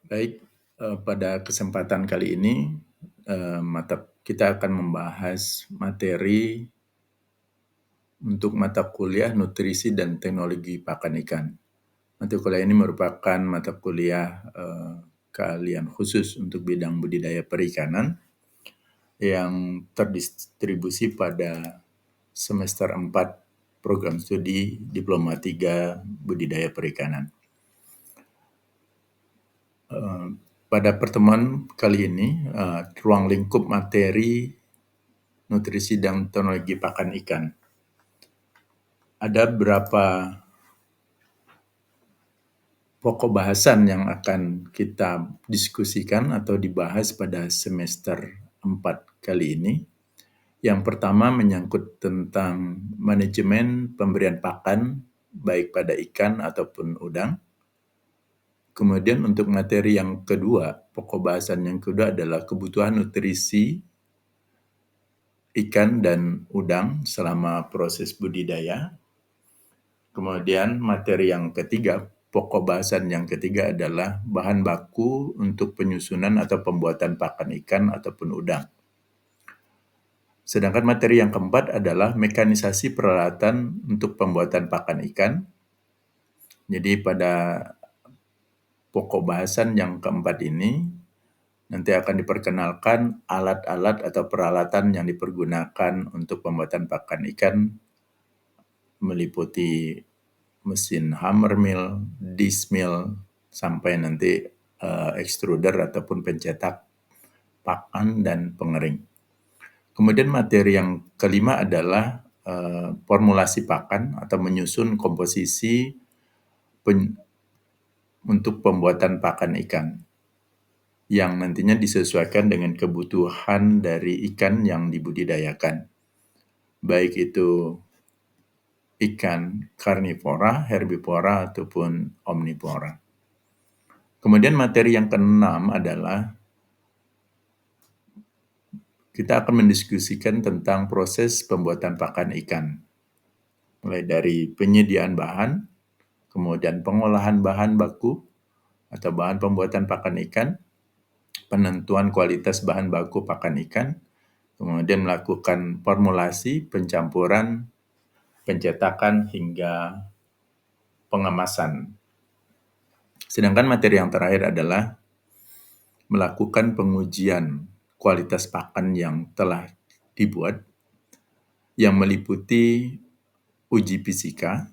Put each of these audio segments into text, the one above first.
Baik, pada kesempatan kali ini kita akan membahas materi untuk mata kuliah nutrisi dan teknologi pakan ikan. Mata kuliah ini merupakan mata kuliah keahlian khusus untuk bidang budidaya perikanan yang terdistribusi pada semester 4 program studi Diploma 3 Budidaya Perikanan. Pada pertemuan kali ini, ruang lingkup materi nutrisi dan teknologi pakan ikan. Ada beberapa pokok bahasan yang akan kita diskusikan atau dibahas pada semester 4 kali ini. Yang pertama menyangkut tentang manajemen pemberian pakan baik pada ikan ataupun udang. Kemudian untuk materi yang kedua, pokok bahasan yang kedua adalah kebutuhan nutrisi ikan dan udang selama proses budidaya. Kemudian materi yang ketiga, pokok bahasan yang ketiga adalah bahan baku untuk penyusunan atau pembuatan pakan ikan ataupun udang. Sedangkan materi yang keempat adalah mekanisasi peralatan untuk pembuatan pakan ikan. Jadi pada pokok bahasan yang keempat ini nanti akan diperkenalkan alat-alat atau peralatan yang dipergunakan untuk pembuatan pakan ikan, meliputi mesin hammer mill, dish mill, sampai nanti extruder ataupun pencetak pakan dan pengering. Kemudian materi yang kelima adalah formulasi pakan atau menyusun komposisi untuk pembuatan pakan ikan yang nantinya disesuaikan dengan kebutuhan dari ikan yang dibudidayakan. Baik itu ikan karnivora, herbivora, ataupun omnivora. Kemudian materi yang keenam adalah kita akan mendiskusikan tentang proses pembuatan pakan ikan. Mulai dari penyediaan bahan, kemudian pengolahan bahan baku atau bahan pembuatan pakan ikan, penentuan kualitas bahan baku pakan ikan, kemudian melakukan formulasi, pencampuran, pencetakan, hingga pengemasan. Sedangkan materi yang terakhir adalah melakukan pengujian kualitas pakan yang telah dibuat, yang meliputi uji fisika,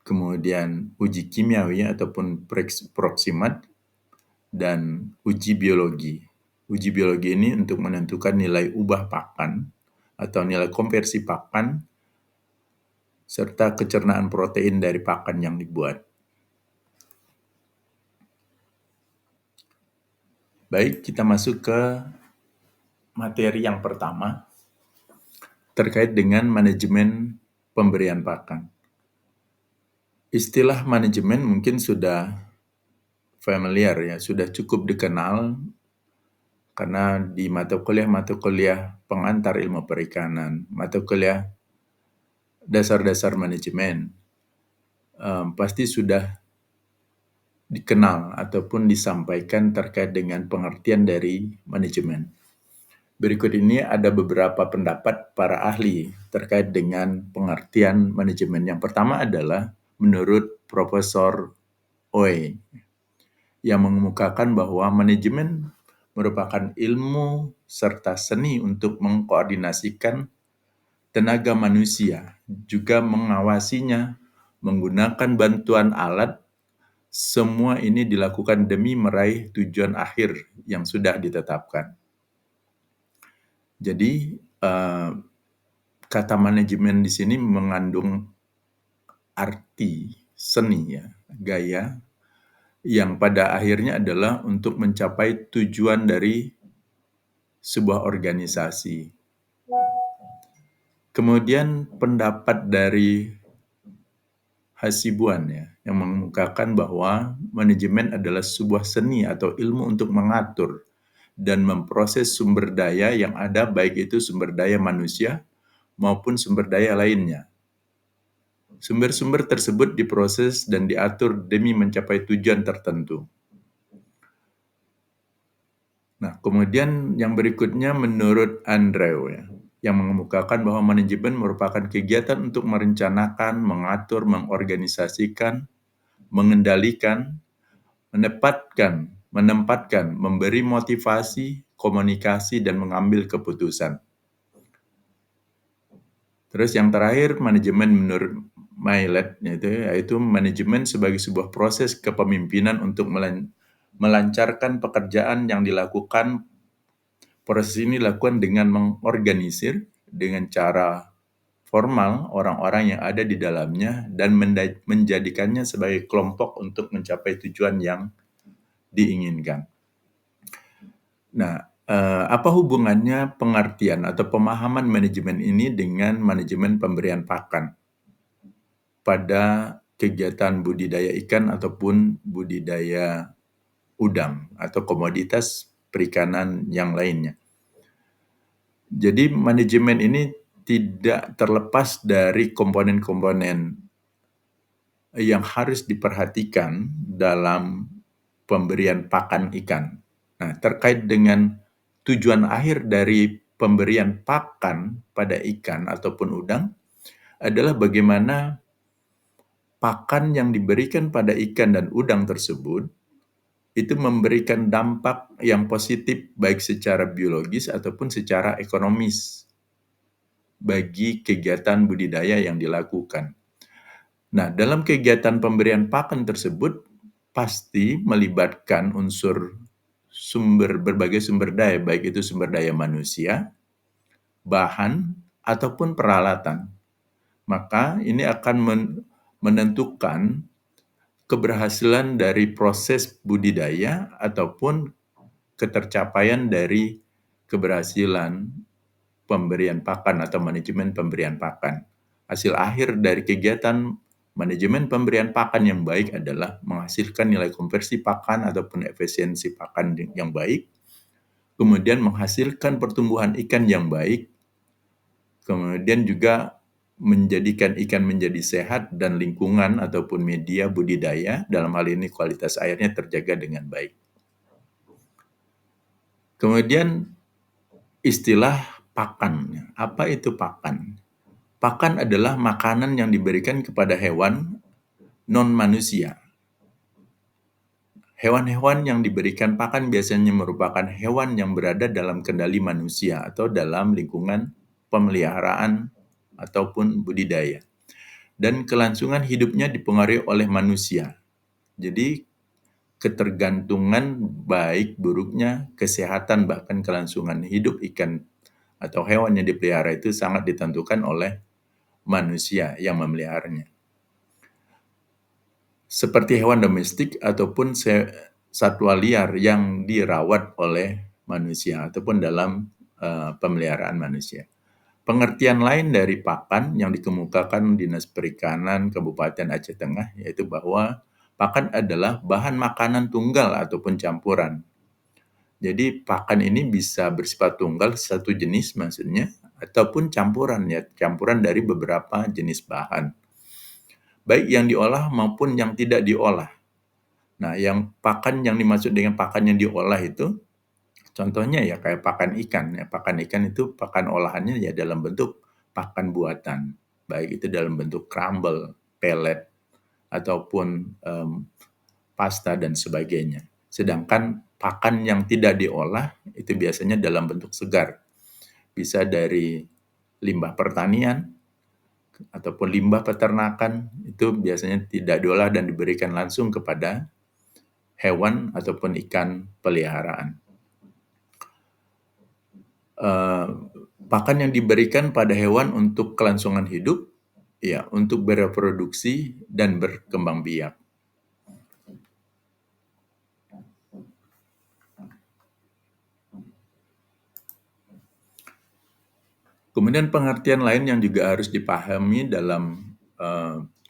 kemudian uji kimiawi ataupun proksimat, dan uji biologi. Uji biologi ini untuk menentukan nilai ubah pakan atau nilai konversi pakan serta kecernaan protein dari pakan yang dibuat. Baik, kita masuk ke materi yang pertama terkait dengan manajemen pemberian pakan. Istilah manajemen mungkin sudah familiar ya, sudah cukup dikenal karena di mata kuliah pengantar ilmu perikanan, mata kuliah dasar-dasar manajemen, pasti sudah dikenal ataupun disampaikan terkait dengan pengertian dari manajemen. Berikut ini ada beberapa pendapat para ahli terkait dengan pengertian manajemen. Yang pertama adalah menurut Profesor Oey yang mengemukakan bahwa manajemen merupakan ilmu serta seni untuk mengkoordinasikan tenaga manusia, juga mengawasinya, menggunakan bantuan alat. Semua ini dilakukan demi meraih tujuan akhir yang sudah ditetapkan. Jadi kata manajemen di sini mengandung arti seni ya, gaya yang pada akhirnya adalah untuk mencapai tujuan dari sebuah organisasi. Kemudian pendapat dari Hasibuan ya, yang mengemukakan bahwa manajemen adalah sebuah seni atau ilmu untuk mengatur dan memproses sumber daya yang ada, baik itu sumber daya manusia maupun sumber daya lainnya. Sumber-sumber tersebut diproses dan diatur demi mencapai tujuan tertentu. Nah, kemudian yang berikutnya menurut Andrew ya, yang mengemukakan bahwa manajemen merupakan kegiatan untuk merencanakan, mengatur, mengorganisasikan, mengendalikan, menempatkan, memberi motivasi, komunikasi, dan mengambil keputusan. Terus yang terakhir, manajemen menurut Milet, yaitu manajemen sebagai sebuah proses kepemimpinan untuk melancarkan pekerjaan yang dilakukan. Proses ini dilakukan dengan mengorganisir dengan cara formal orang-orang yang ada di dalamnya dan menjadikannya sebagai kelompok untuk mencapai tujuan yang diinginkan. Nah, apa hubungannya pengertian atau pemahaman manajemen ini dengan manajemen pemberian pakan pada kegiatan budidaya ikan ataupun budidaya udang atau komoditas perikanan yang lainnya? Jadi manajemen ini tidak terlepas dari komponen-komponen yang harus diperhatikan dalam pemberian pakan ikan. Nah, terkait dengan tujuan akhir dari pemberian pakan pada ikan ataupun udang adalah bagaimana pakan yang diberikan pada ikan dan udang tersebut itu memberikan dampak yang positif baik secara biologis ataupun secara ekonomis bagi kegiatan budidaya yang dilakukan. Nah, dalam kegiatan pemberian pakan tersebut pasti melibatkan unsur berbagai sumber daya, baik itu sumber daya manusia, bahan, ataupun peralatan. Maka ini akan menentukan keberhasilan dari proses budidaya ataupun ketercapaian dari keberhasilan pemberian pakan atau manajemen pemberian pakan. Hasil akhir dari kegiatan manajemen pemberian pakan yang baik adalah menghasilkan nilai konversi pakan ataupun efisiensi pakan yang baik, kemudian menghasilkan pertumbuhan ikan yang baik, kemudian juga menjadikan ikan menjadi sehat dan lingkungan ataupun media budidaya, dalam hal ini kualitas airnya terjaga dengan baik. Kemudian istilah pakan. Apa itu pakan? Pakan adalah makanan yang diberikan kepada hewan non-manusia. Hewan-hewan yang diberikan pakan biasanya merupakan hewan yang berada dalam kendali manusia atau dalam lingkungan pemeliharaan ataupun budidaya. Dan kelangsungan hidupnya dipengaruhi oleh manusia. Jadi ketergantungan baik buruknya kesehatan bahkan kelangsungan hidup ikan atau hewan yang dipelihara itu sangat ditentukan oleh manusia yang memeliharanya. Seperti hewan domestik ataupun satwa liar yang dirawat oleh manusia ataupun dalam pemeliharaan manusia. Pengertian lain dari pakan yang dikemukakan Dinas Perikanan Kabupaten Aceh Tengah yaitu bahwa pakan adalah bahan makanan tunggal ataupun campuran. Jadi pakan ini bisa bersifat tunggal satu jenis maksudnya ataupun campuran ya, campuran dari beberapa jenis bahan. Baik yang diolah maupun yang tidak diolah. Nah, yang pakan yang dimaksud dengan pakan yang diolah itu contohnya ya kayak pakan ikan. Ya, pakan ikan itu pakan olahannya ya dalam bentuk pakan buatan. Baik itu dalam bentuk crumble, pellet, ataupun pasta dan sebagainya. Sedangkan pakan yang tidak diolah itu biasanya dalam bentuk segar. Bisa dari limbah pertanian ataupun limbah peternakan itu biasanya tidak diolah dan diberikan langsung kepada hewan ataupun ikan peliharaan. Pakan yang diberikan pada hewan untuk kelangsungan hidup, ya untuk bereproduksi dan berkembang biak. Kemudian pengertian lain yang juga harus dipahami dalam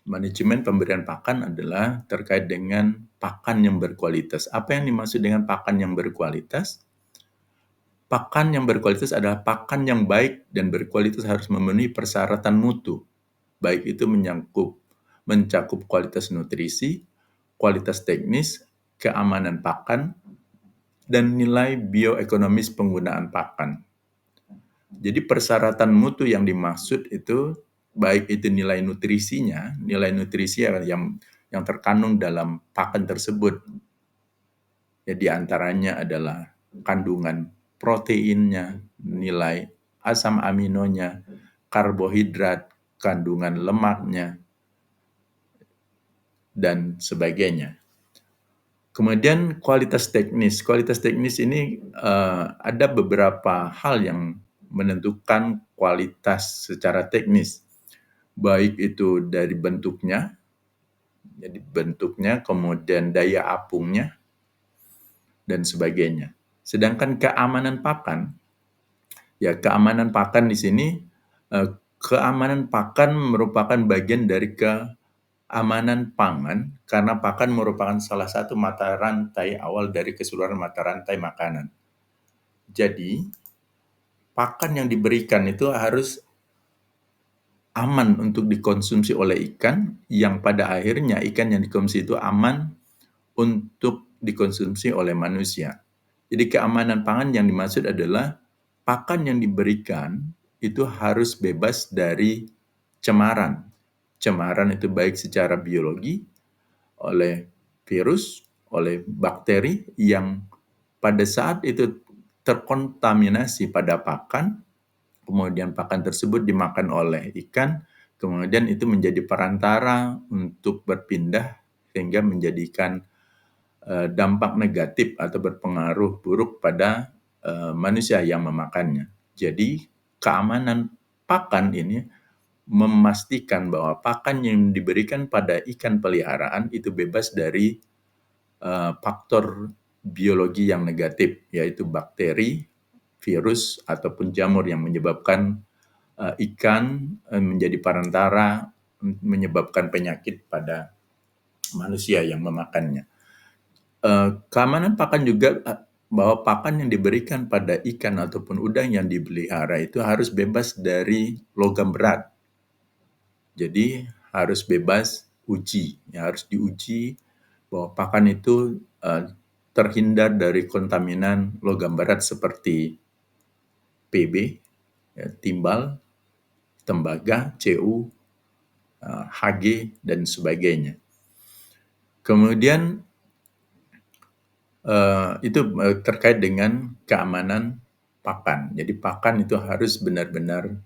manajemen pemberian pakan adalah terkait dengan pakan yang berkualitas. Apa yang dimaksud dengan pakan yang berkualitas? Pakan yang berkualitas adalah pakan yang baik dan berkualitas harus memenuhi persyaratan mutu. Baik itu mencakup kualitas nutrisi, kualitas teknis, keamanan pakan, dan nilai bioekonomis penggunaan pakan. Jadi persyaratan mutu yang dimaksud itu baik itu nilai nutrisinya, nilai nutrisi yang terkandung dalam pakan tersebut. Ya, di antaranya adalah kandungan proteinnya, nilai asam aminonya, karbohidrat, kandungan lemaknya, dan sebagainya. Kemudian kualitas teknis. Kualitas teknis ini ada beberapa hal yang menentukan kualitas secara teknis. Baik itu dari bentuknya, jadi bentuknya, kemudian daya apungnya, dan sebagainya. Sedangkan keamanan pakan, ya keamanan pakan di sini, keamanan pakan merupakan bagian dari keamanan pangan karena pakan merupakan salah satu mata rantai awal dari keseluruhan mata rantai makanan. Jadi, pakan yang diberikan itu harus aman untuk dikonsumsi oleh ikan, yang pada akhirnya ikan yang dikonsumsi itu aman untuk dikonsumsi oleh manusia. Jadi keamanan pangan yang dimaksud adalah pakan yang diberikan itu harus bebas dari cemaran. Cemaran itu baik secara biologi, oleh virus, oleh bakteri yang pada saat itu terkontaminasi pada pakan, kemudian pakan tersebut dimakan oleh ikan, kemudian itu menjadi perantara untuk berpindah sehingga menjadikan dampak negatif atau berpengaruh buruk pada manusia yang memakannya. Jadi keamanan pakan ini memastikan bahwa pakan yang diberikan pada ikan peliharaan itu bebas dari faktor biologi yang negatif, yaitu bakteri, virus, ataupun jamur yang menyebabkan ikan menjadi perantara, menyebabkan penyakit pada manusia yang memakannya. Keamanan pakan juga bahwa pakan yang diberikan pada ikan ataupun udang yang dipelihara itu harus bebas dari logam berat. Jadi harus bebas uji, ya harus diuji bahwa pakan itu terhindar dari kontaminan logam berat seperti PB, ya, timbal, tembaga, CU, Hg, dan sebagainya. Kemudian itu terkait dengan keamanan pakan. Jadi pakan itu harus benar-benar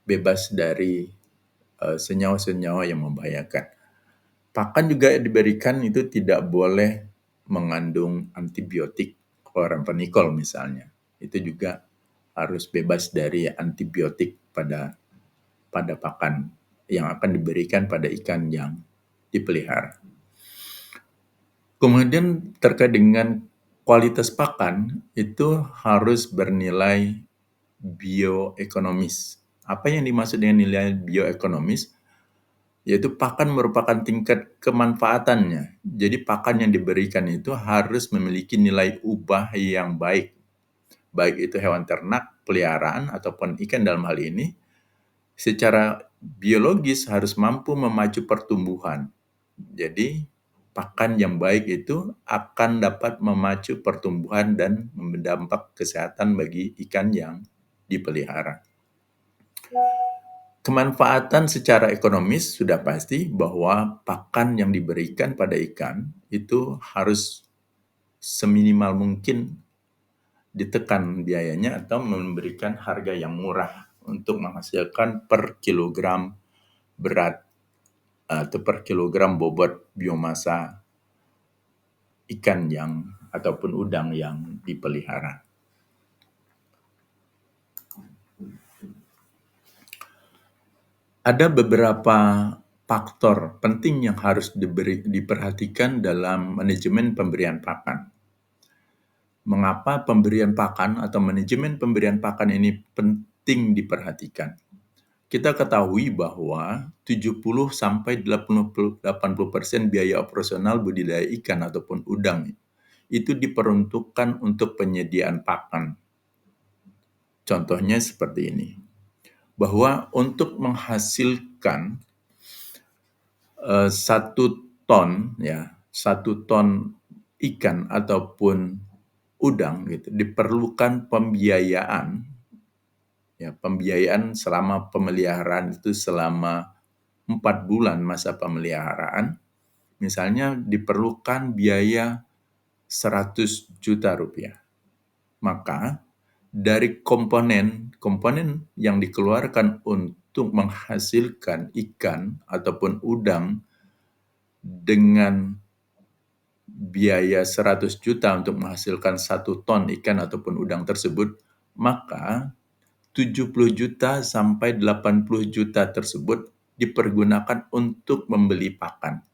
bebas dari senyawa-senyawa yang membahayakan. Pakan juga diberikan itu tidak boleh mengandung antibiotik, chloramphenicol misalnya. Itu juga harus bebas dari antibiotik pada pakan yang akan diberikan pada ikan yang dipelihara. Kemudian terkait dengan kualitas pakan itu harus bernilai bioekonomis. Apa yang dimaksud dengan nilai bioekonomis? Yaitu pakan merupakan tingkat kemanfaatannya. Jadi pakan yang diberikan itu harus memiliki nilai ubah yang baik. Baik itu hewan ternak, peliharaan, ataupun ikan dalam hal ini, secara biologis harus mampu memacu pertumbuhan. Jadi pakan yang baik itu akan dapat memacu pertumbuhan dan berdampak kesehatan bagi ikan yang dipelihara. Kemanfaatan secara ekonomis sudah pasti bahwa pakan yang diberikan pada ikan itu harus seminimal mungkin ditekan biayanya atau memberikan harga yang murah untuk menghasilkan per kilogram berat atau per kilogram bobot biomasa ikan yang ataupun udang yang dipelihara. Ada beberapa faktor penting yang harus diperhatikan dalam manajemen pemberian pakan. Mengapa pemberian pakan atau manajemen pemberian pakan ini penting diperhatikan? Kita ketahui bahwa 70 sampai 80% biaya operasional budidaya ikan ataupun udang itu diperuntukkan untuk penyediaan pakan. Contohnya seperti ini, bahwa untuk menghasilkan 1 ton ikan ataupun udang gitu, diperlukan pembiayaan selama pemeliharaan itu selama 4 bulan masa pemeliharaan, misalnya diperlukan biaya 100 juta rupiah. Maka dari komponen yang dikeluarkan untuk menghasilkan ikan ataupun udang dengan biaya 100 juta untuk menghasilkan 1 ton ikan ataupun udang tersebut, maka 70 juta sampai 80 juta tersebut dipergunakan untuk membeli pakan.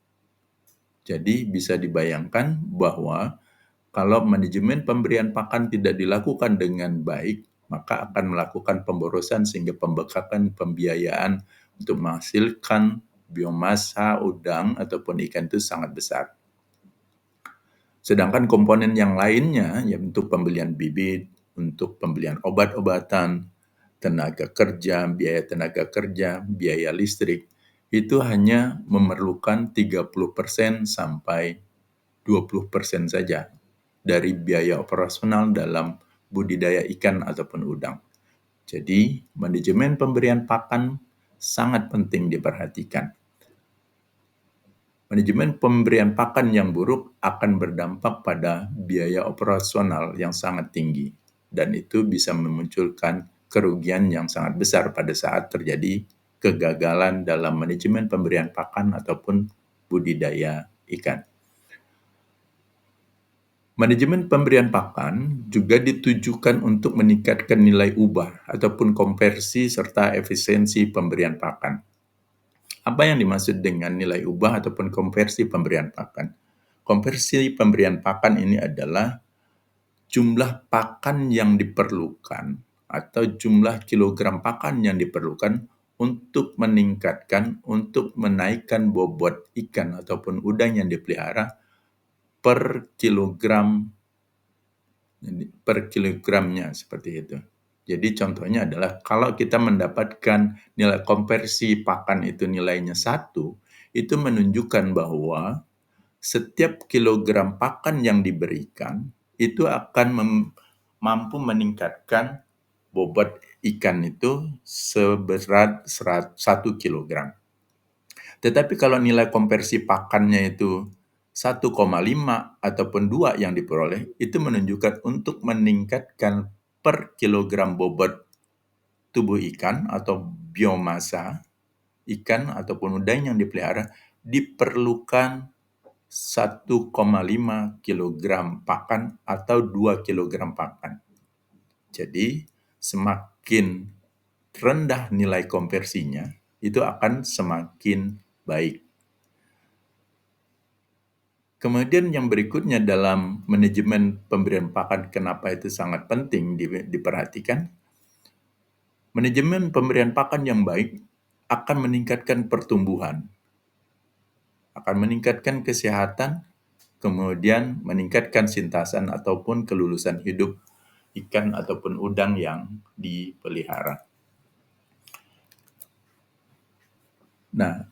Jadi bisa dibayangkan bahwa kalau manajemen pemberian pakan tidak dilakukan dengan baik, maka akan melakukan pemborosan sehingga pembekakan pembiayaan untuk menghasilkan biomasa udang ataupun ikan itu sangat besar. Sedangkan komponen yang lainnya, ya untuk pembelian bibit, untuk pembelian obat-obatan, biaya tenaga kerja, biaya listrik, itu hanya memerlukan 30% sampai 20% saja dari biaya operasional dalam budidaya ikan ataupun udang. Jadi, manajemen pemberian pakan sangat penting diperhatikan. Manajemen pemberian pakan yang buruk akan berdampak pada biaya operasional yang sangat tinggi, dan itu bisa memunculkan kerugian yang sangat besar pada saat terjadi kegagalan dalam manajemen pemberian pakan ataupun budidaya ikan. Manajemen pemberian pakan juga ditujukan untuk meningkatkan nilai ubah ataupun konversi serta efisiensi pemberian pakan. Apa yang dimaksud dengan nilai ubah ataupun konversi pemberian pakan? Konversi pemberian pakan ini adalah jumlah pakan yang diperlukan atau jumlah kilogram pakan yang diperlukan untuk menaikkan bobot ikan ataupun udang yang dipelihara per kilogramnya seperti itu. Jadi contohnya adalah kalau kita mendapatkan nilai konversi pakan itu nilainya 1, itu menunjukkan bahwa setiap kilogram pakan yang diberikan itu akan mampu meningkatkan bobot ikan itu seberat 1 kilogram. Tetapi kalau nilai konversi pakannya itu 1,5 ataupun 2 yang diperoleh, itu menunjukkan untuk meningkatkan per kilogram bobot tubuh ikan atau biomasa ikan ataupun udang yang dipelihara diperlukan 1,5 kilogram pakan atau 2 kilogram pakan. Jadi semakin rendah nilai konversinya, itu akan semakin baik. Kemudian yang berikutnya dalam manajemen pemberian pakan, kenapa itu sangat penting diperhatikan? Manajemen pemberian pakan yang baik akan meningkatkan pertumbuhan, akan meningkatkan kesehatan, kemudian meningkatkan sintasan ataupun kelulusan hidup ikan ataupun udang yang dipelihara. Nah,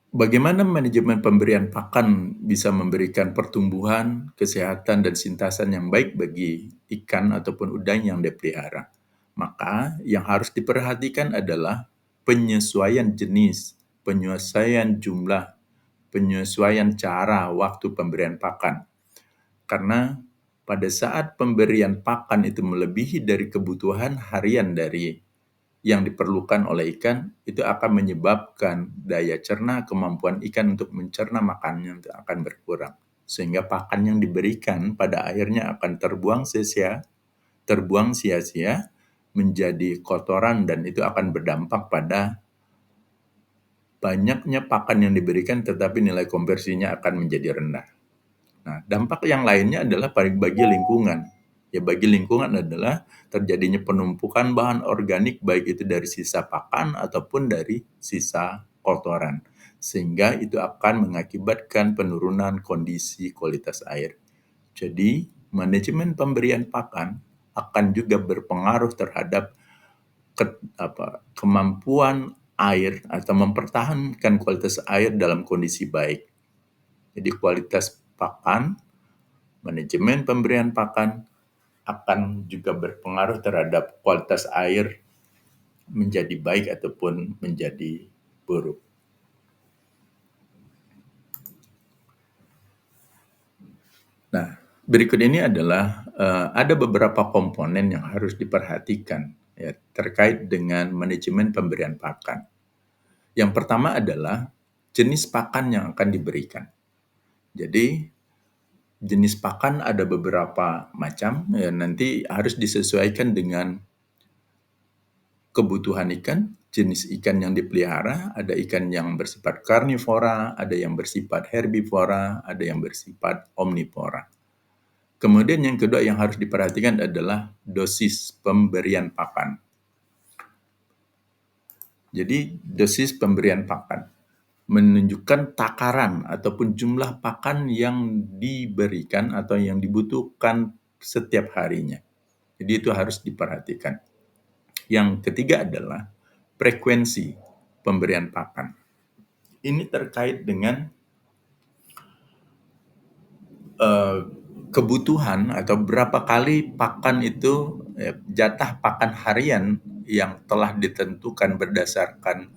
bagaimana manajemen pemberian pakan bisa memberikan pertumbuhan, kesehatan, dan sintasan yang baik bagi ikan ataupun udang yang dipelihara? Maka yang harus diperhatikan adalah penyesuaian jenis, penyesuaian jumlah, penyesuaian cara waktu pemberian pakan. Karena pada saat pemberian pakan itu melebihi dari kebutuhan harian dari yang diperlukan oleh ikan, itu akan menyebabkan daya cerna, kemampuan ikan untuk mencerna makanannya itu akan berkurang. Sehingga pakan yang diberikan pada akhirnya akan terbuang sia-sia, menjadi kotoran, dan itu akan berdampak pada banyaknya pakan yang diberikan tetapi nilai konversinya akan menjadi rendah. Nah, dampak yang lainnya adalah bagi lingkungan. Ya, bagi lingkungan adalah terjadinya penumpukan bahan organik baik itu dari sisa pakan ataupun dari sisa kotoran. Sehingga itu akan mengakibatkan penurunan kondisi kualitas air. Jadi, manajemen pemberian pakan akan juga berpengaruh terhadap kemampuan air atau mempertahankan kualitas air dalam kondisi baik. Jadi kualitas pakan, manajemen pemberian pakan akan juga berpengaruh terhadap kualitas air menjadi baik ataupun menjadi buruk. Nah, berikut ini adalah ada beberapa komponen yang harus diperhatikan ya, terkait dengan manajemen pemberian pakan. Yang pertama adalah jenis pakan yang akan diberikan. Jadi jenis pakan ada beberapa macam, ya, nanti harus disesuaikan dengan kebutuhan ikan, jenis ikan yang dipelihara, ada ikan yang bersifat karnivora, ada yang bersifat herbivora, ada yang bersifat omnivora. Kemudian yang kedua yang harus diperhatikan adalah dosis pemberian pakan. Jadi dosis pemberian pakan menunjukkan takaran ataupun jumlah pakan yang diberikan atau yang dibutuhkan setiap harinya. Jadi itu harus diperhatikan. Yang ketiga adalah frekuensi pemberian pakan. Ini terkait dengan kebutuhan atau berapa kali pakan itu, jatah pakan harian yang telah ditentukan berdasarkan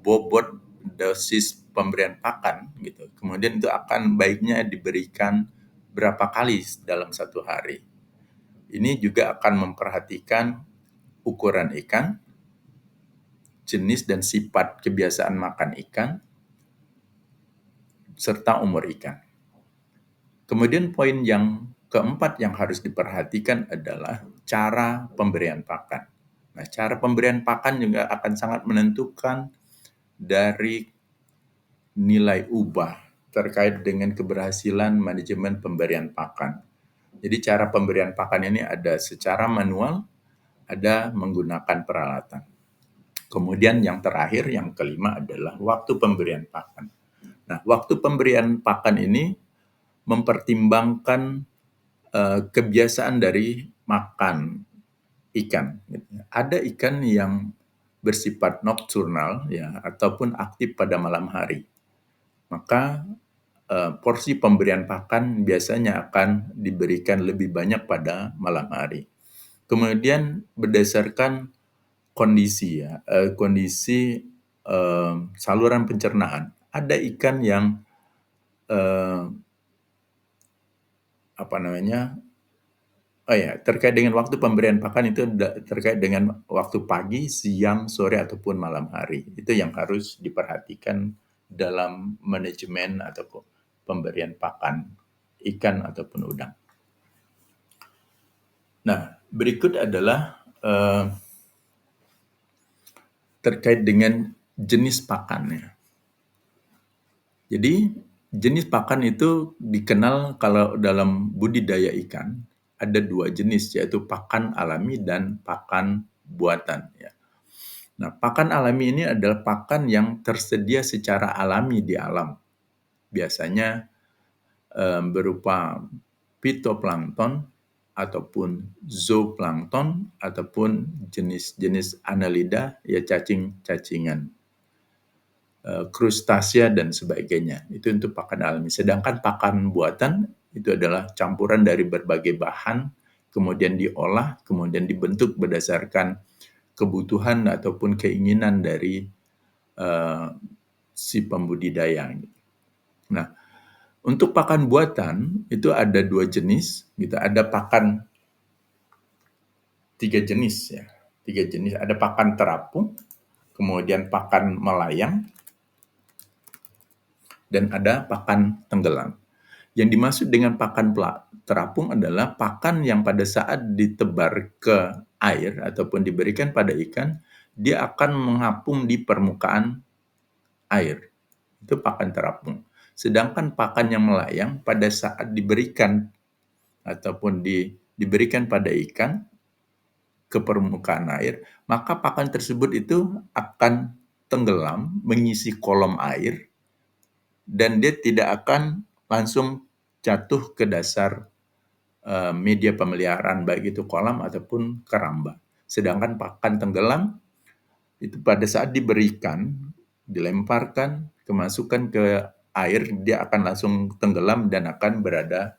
bobot dosis pemberian pakan gitu. Kemudian itu akan baiknya diberikan berapa kali dalam satu hari. Ini juga akan memperhatikan ukuran ikan, jenis dan sifat kebiasaan makan ikan, serta umur ikan. Kemudian poin yang keempat yang harus diperhatikan adalah cara pemberian pakan. Nah, cara pemberian pakan juga akan sangat menentukan dari nilai ubah terkait dengan keberhasilan manajemen pemberian pakan. Jadi cara pemberian pakan ini ada secara manual, ada menggunakan peralatan. Kemudian yang terakhir, yang kelima adalah waktu pemberian pakan. Nah, waktu pemberian pakan ini mempertimbangkan kebiasaan dari makan ikan. Ada ikan yang bersifat nokturnal ya ataupun aktif pada malam hari. Maka porsi pemberian pakan biasanya akan diberikan lebih banyak pada malam hari. Kemudian berdasarkan kondisi ya, kondisi saluran pencernaan. Ada ikan yang terkait dengan waktu pemberian pakan itu terkait dengan waktu pagi, siang, sore ataupun malam hari. Itu yang harus diperhatikan dalam manajemen atau pemberian pakan ikan ataupun udang. Nah, berikut adalah terkait dengan jenis pakannya. Jadi jenis pakan itu dikenal kalau dalam budidaya ikan ada dua jenis, yaitu pakan alami dan pakan buatan. Ya. Nah, pakan alami ini adalah pakan yang tersedia secara alami di alam. Biasanya berupa fitoplankton ataupun zooplankton ataupun jenis-jenis annelida, ya cacing-cacingan, krustasea dan sebagainya. Itu untuk pakan alami. Sedangkan pakan buatan itu adalah campuran dari berbagai bahan, kemudian diolah, kemudian dibentuk berdasarkan kebutuhan ataupun keinginan dari si pembudidaya. Nah, untuk pakan buatan itu ada dua jenis, gitu. Ada pakan tiga jenis ya, tiga jenis. Ada pakan terapung, kemudian pakan melayang, dan ada pakan tenggelam. Yang dimaksud dengan pakan terapung adalah pakan yang pada saat ditebar ke air ataupun diberikan pada ikan, dia akan mengapung di permukaan air. Itu pakan terapung. Sedangkan pakan yang melayang pada saat diberikan ataupun diberikan pada ikan ke permukaan air, maka pakan tersebut itu akan tenggelam mengisi kolom air dan dia tidak akan langsung jatuh ke dasar media pemeliharaan, baik itu kolam ataupun keramba. Sedangkan pakan tenggelam itu pada saat diberikan, dilemparkan, kemasukan ke air, dia akan langsung tenggelam dan akan berada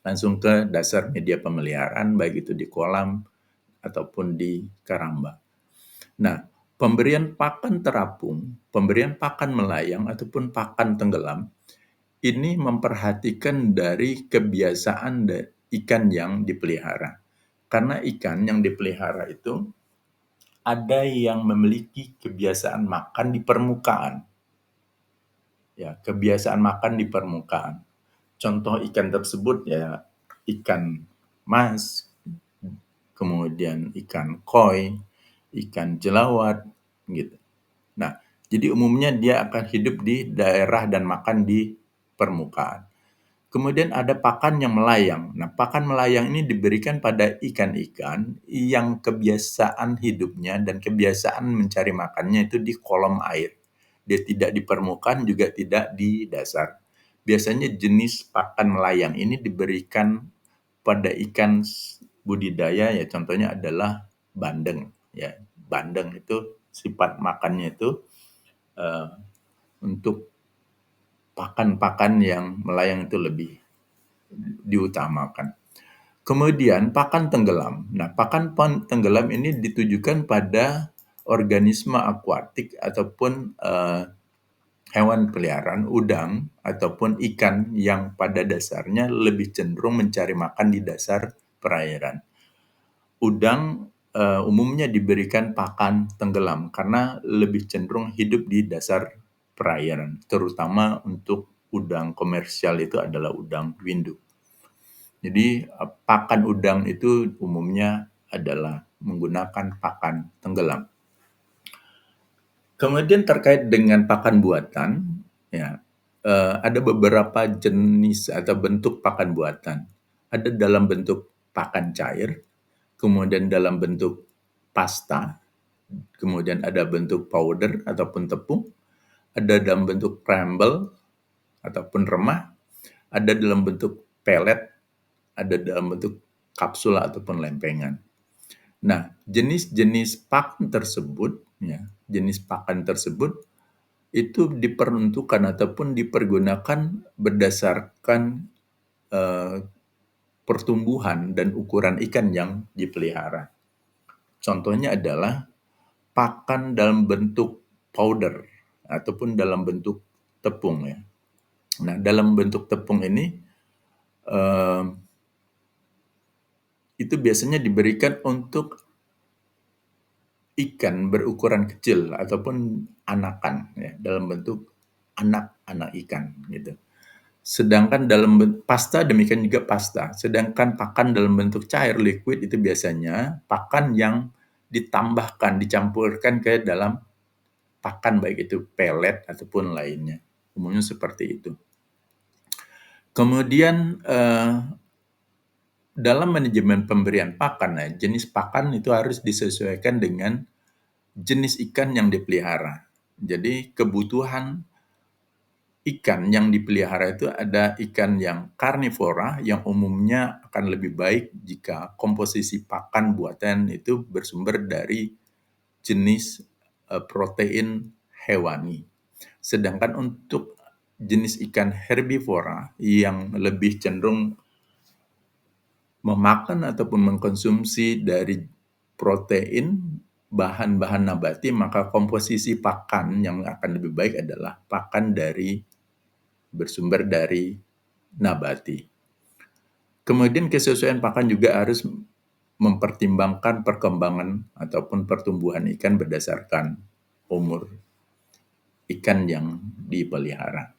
langsung ke dasar media pemeliharaan, baik itu di kolam ataupun di karamba. Nah, pemberian pakan terapung, pemberian pakan melayang ataupun pakan tenggelam, ini memperhatikan dari kebiasaan ikan yang dipelihara. Karena ikan yang dipelihara itu ada yang memiliki kebiasaan makan di permukaan. Ya, kebiasaan makan di permukaan. Contoh ikan tersebut ya ikan mas, kemudian ikan koi, ikan jelawat, gitu. Nah, jadi umumnya dia akan hidup di daerah dan makan di permukaan. Kemudian ada pakan yang melayang. Nah, pakan melayang ini diberikan pada ikan-ikan yang kebiasaan hidupnya dan kebiasaan mencari makannya itu di kolom air. Dia tidak di permukaan, juga tidak di dasar. Biasanya jenis pakan melayang ini diberikan pada ikan budidaya, ya contohnya adalah bandeng. Ya, bandeng itu sifat makannya itu eh, untuk pakan-pakan yang melayang itu lebih diutamakan. Kemudian pakan tenggelam. Nah, pakan tenggelam ini ditujukan pada organisme akuatik ataupun hewan peliharaan, udang ataupun ikan yang pada dasarnya lebih cenderung mencari makan di dasar perairan. Udang umumnya diberikan pakan tenggelam karena lebih cenderung hidup di dasar perairan, terutama untuk udang komersial itu adalah udang windu. Jadi pakan udang itu umumnya adalah menggunakan pakan tenggelam. Kemudian terkait dengan pakan buatan, ya ada beberapa jenis atau bentuk pakan buatan. Ada dalam bentuk pakan cair, kemudian dalam bentuk pasta, kemudian ada bentuk powder ataupun tepung, ada dalam bentuk crumble ataupun remah, ada dalam bentuk pellet, ada dalam bentuk kapsul ataupun lempengan. Nah, jenis-jenis pakan tersebut, ya, jenis pakan tersebut itu diperuntukkan ataupun dipergunakan berdasarkan eh, pertumbuhan dan ukuran ikan yang dipelihara. Contohnya adalah pakan dalam bentuk powder ataupun dalam bentuk tepung ya. Nah, dalam bentuk tepung ini eh, itu biasanya diberikan untuk ikan berukuran kecil ataupun anakan ya, dalam bentuk anak-anak ikan gitu. Sedangkan dalam pasta demikian juga pasta. Sedangkan pakan dalam bentuk cair liquid itu biasanya pakan yang ditambahkan, dicampurkan ke dalam pakan baik itu pelet ataupun lainnya. Umumnya seperti itu. Kemudian dalam manajemen pemberian pakan, nah, jenis pakan itu harus disesuaikan dengan jenis ikan yang dipelihara. Jadi kebutuhan ikan yang dipelihara itu ada ikan yang karnivora yang umumnya akan lebih baik jika komposisi pakan buatan itu bersumber dari jenis protein hewani. Sedangkan untuk jenis ikan herbivora yang lebih cenderung memakan ataupun mengkonsumsi dari protein bahan-bahan nabati, maka komposisi pakan yang akan lebih baik adalah pakan dari bersumber dari nabati. Kemudian kesesuaian pakan juga harus mempertimbangkan perkembangan ataupun pertumbuhan ikan berdasarkan umur ikan yang dipelihara.